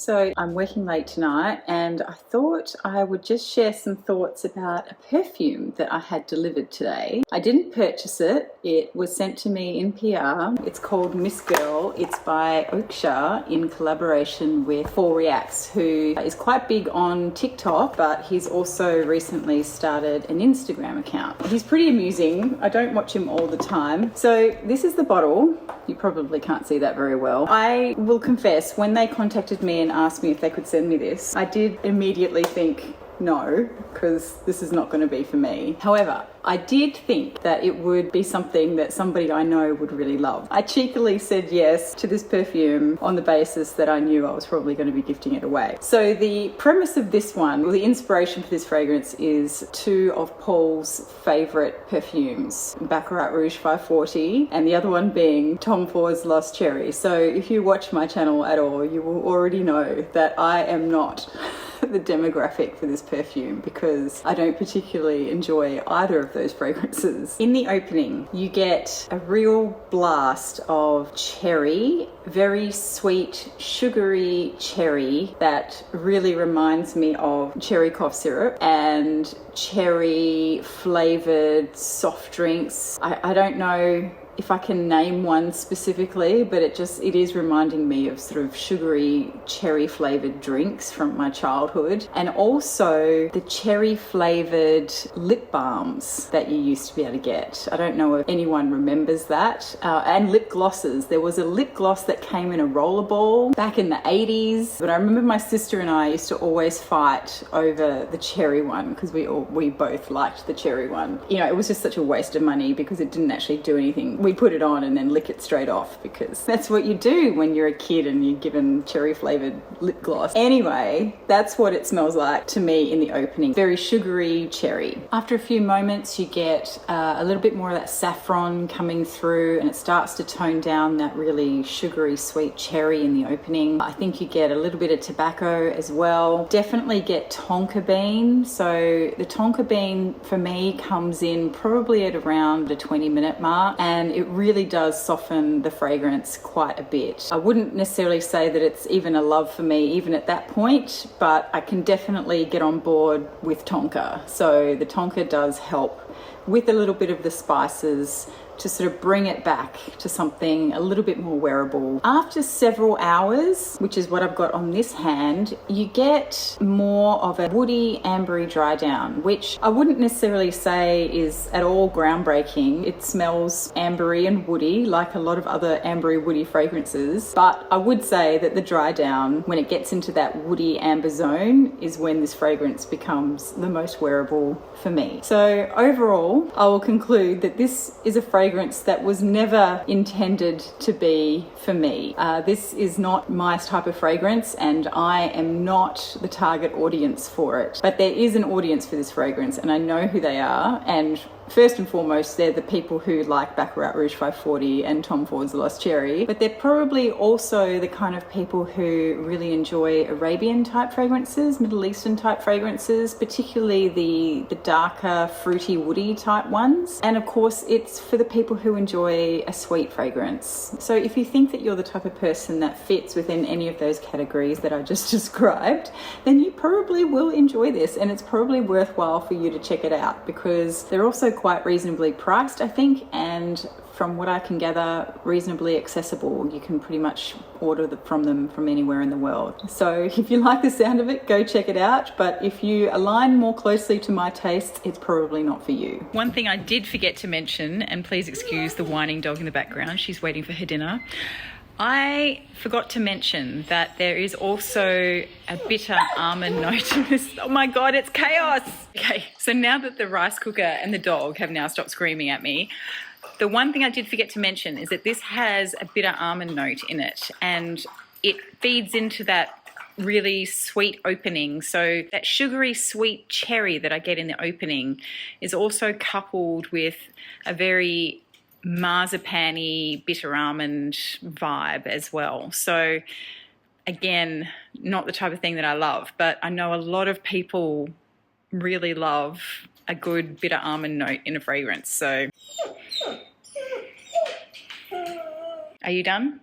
So I'm working late tonight and I thought I would just share some thoughts about a perfume that I had delivered today. I didn't purchase it. It was sent to me in PR. It's called Miss Girl. It's by Oakcha in collaboration with 4Reacts, who is quite big on TikTok, but he's also recently started an Instagram account. He's pretty amusing. I don't watch him all the time. So this is the bottle. You probably can't see that very well. I will confess, when they contacted me and asked me if they could send me this, I did immediately think no, because this is not going to be for me. However, I did think that it would be something that somebody I know would really love. I cheekily said yes to this perfume on the basis that I knew I was probably going to be gifting it away. So the premise of this one, well, the inspiration for this fragrance is two of Paul's favourite perfumes, Baccarat Rouge 540 and the other one being Tom Ford's Lost Cherry. So if you watch my channel at all, you will already know that I am not the demographic for this perfume because I don't particularly enjoy either of those fragrances. In the opening, you get a real blast of cherry, very sweet, sugary cherry that really reminds me of cherry cough syrup and cherry flavored soft drinks. I don't know if I can name one specifically, but it is reminding me of sort of sugary cherry flavored drinks from my childhood, and also the cherry flavored lip balms that you used to be able to get. I don't know if anyone remembers that. And lip glosses. There was a lip gloss that came in a rollerball back in the 80s, but I remember my sister and I used to always fight over the cherry one because we both liked the cherry one. You know, it was just such a waste of money because it didn't actually do anything. We put it on and then lick it straight off because that's what you do when you're a kid and you're given cherry flavored lip gloss. Anyway, that's what it smells like to me in the opening. Very sugary cherry. After a few moments, you get a little bit more of that saffron coming through and it starts to tone down that really sugary sweet cherry in the opening. I think you get a little bit of tobacco as well. Definitely get tonka bean. So the tonka bean for me comes in probably at around the 20-minute mark, and it really does soften the fragrance quite a bit. I wouldn't necessarily say that it's even a love for me even at that point, but I can definitely get on board with tonka. So the tonka does help with a little bit of the spices to sort of bring it back to something a little bit more wearable. After several hours, which is what I've got on this hand, you get more of a woody, ambery dry down, which I wouldn't necessarily say is at all groundbreaking. It smells ambery and woody like a lot of other ambery woody fragrances, but I would say that the dry down, when it gets into that woody amber zone, is when this fragrance becomes the most wearable for me. So overall, I will conclude that this is a fragrance that was never intended to be for me. This is not my type of fragrance and I am not the target audience for it. But there is an audience for this fragrance and I know who they are, and first and foremost, they're the people who like Baccarat Rouge 540 and Tom Ford's Lost Cherry, but they're probably also the kind of people who really enjoy Arabian type fragrances, Middle Eastern type fragrances, particularly the darker, fruity, woody type ones. And of course, it's for the people who enjoy a sweet fragrance. So if you think that you're the type of person that fits within any of those categories that I just described, then you probably will enjoy this, and it's probably worthwhile for you to check it out because they're also quite reasonably priced, I think, and from what I can gather, reasonably accessible. You can pretty much order from them from anywhere in the world. So if you like the sound of it, go check it out. But if you align more closely to my tastes, it's probably not for you. One thing I did forget to mention, and please excuse the whining dog in the background, she's waiting for her dinner. I forgot to mention that there is also a bitter almond note in this. Oh my God, it's chaos. Okay, so now that the rice cooker and the dog have now stopped screaming at me, the one thing I did forget to mention is that this has a bitter almond note in it, and it feeds into that really sweet opening. So that sugary sweet cherry that I get in the opening is also coupled with a very marzipan-y bitter almond vibe as well. So again, not the type of thing that I love, but I know a lot of people really love a good bitter almond note in a fragrance. So are you done?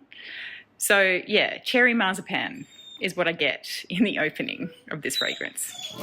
So yeah, cherry marzipan. is what I get in the opening of this fragrance.